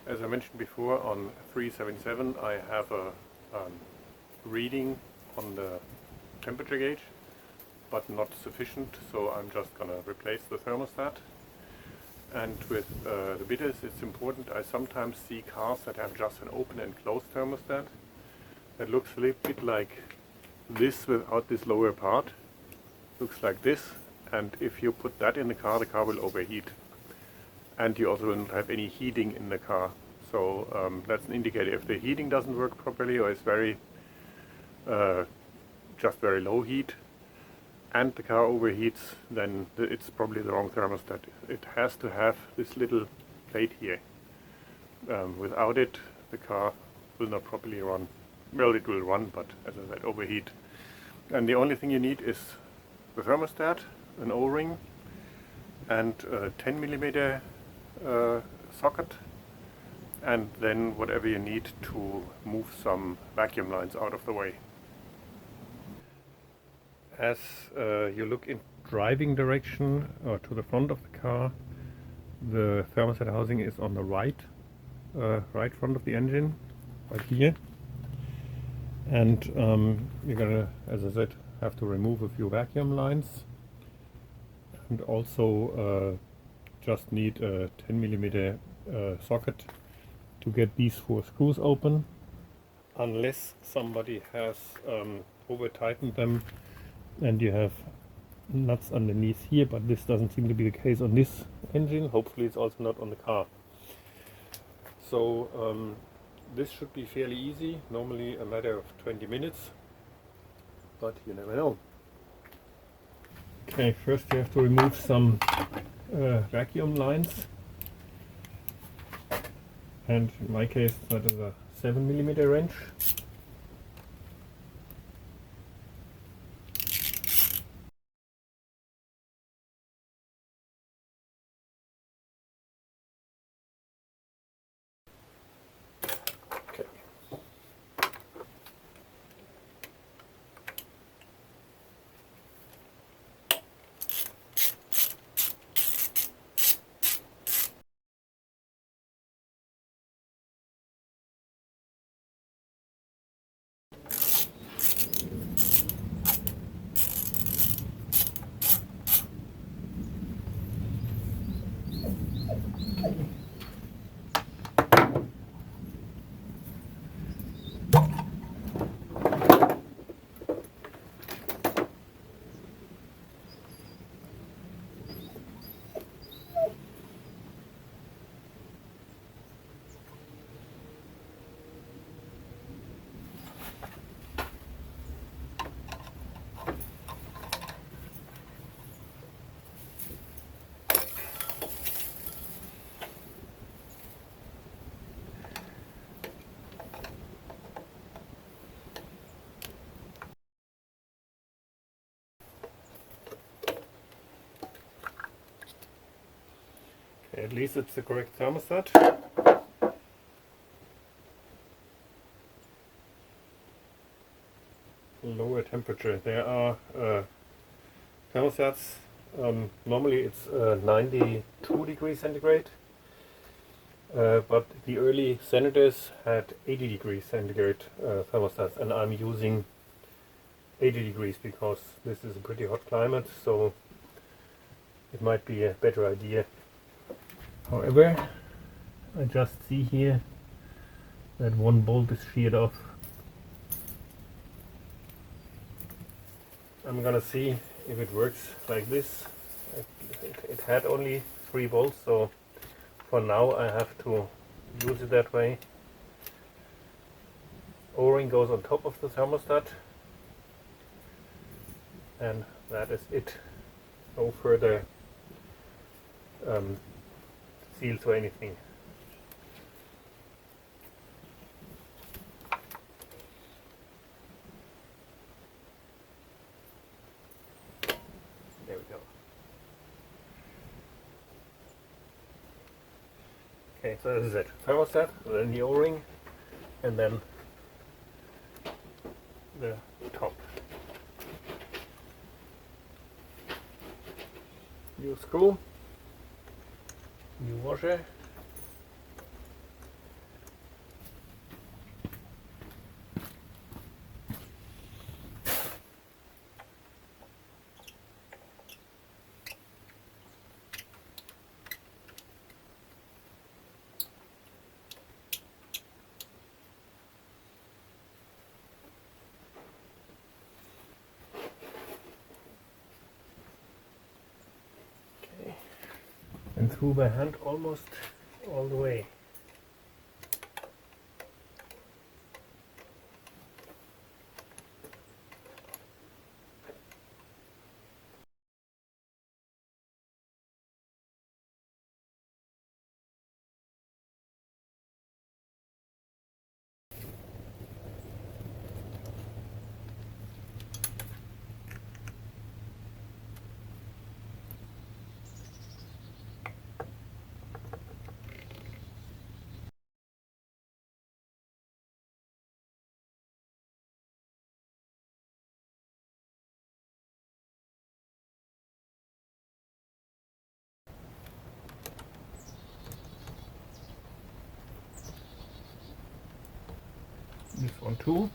As I mentioned before, on 377 I have a reading on the temperature gauge, but not sufficient, so I'm just gonna replace the thermostat. And with the bidders, it's important. I sometimes see cars that have just an open and closed thermostat that looks a little bit like this without this lower part. Looks like this, and if you put that in the car will overheat. And you also don't have any heating in the car. So that's an indicator if the heating doesn't work properly or is just very low heat and the car overheats, then it's probably the wrong thermostat. It has to have this little plate here. Without it, the car will not properly run. Well, it will run, but as I said, overheat. And the only thing you need is the thermostat, an O-ring, and a 10 millimeter socket, and then whatever you need to move some vacuum lines out of the way. As you look in driving direction or to the front of the car, the thermostat housing is on the right front of the engine, right here. And you're gonna, as I said, have to remove a few vacuum lines, and also just need a 10 millimeter socket to get these 4 screws open, unless somebody has over tightened them and you have nuts underneath here, but this doesn't seem to be the case on this engine. Hopefully it's also not on the car. So this should be fairly easy, normally a matter of 20 minutes, but you never know. Okay, first you have to remove some vacuum lines, and in my case that is a 7 millimeter wrench. Okay. At least it's the correct thermostat. Lower temperature. There are thermostats, normally it's 92 degrees centigrade, but the early Senators had 80 degrees centigrade thermostats, and I'm using 80 degrees because this is a pretty hot climate, so it might be a better idea. However, I just see here that one bolt is sheared off. I'm gonna see if it works like this. It had only 3 bolts, so for now I have to use it that way. O-ring goes on top of the thermostat, and that is it. No further seals or anything. There we go. Okay, so this is it. Thermostat, then the O-ring, and then the top. New screw, new washer, and through by hand almost all the way. This one too.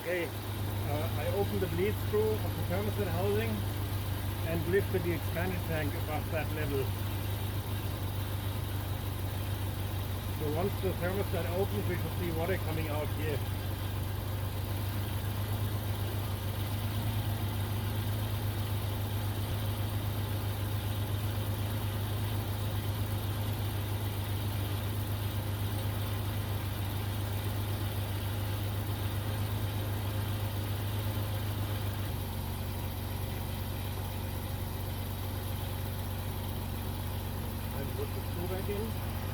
Okay, I opened the bleed screw of the thermostat housing and lifted the expansion tank above that level. So once the thermostat opens, we should see water coming out here. And put the screw back in.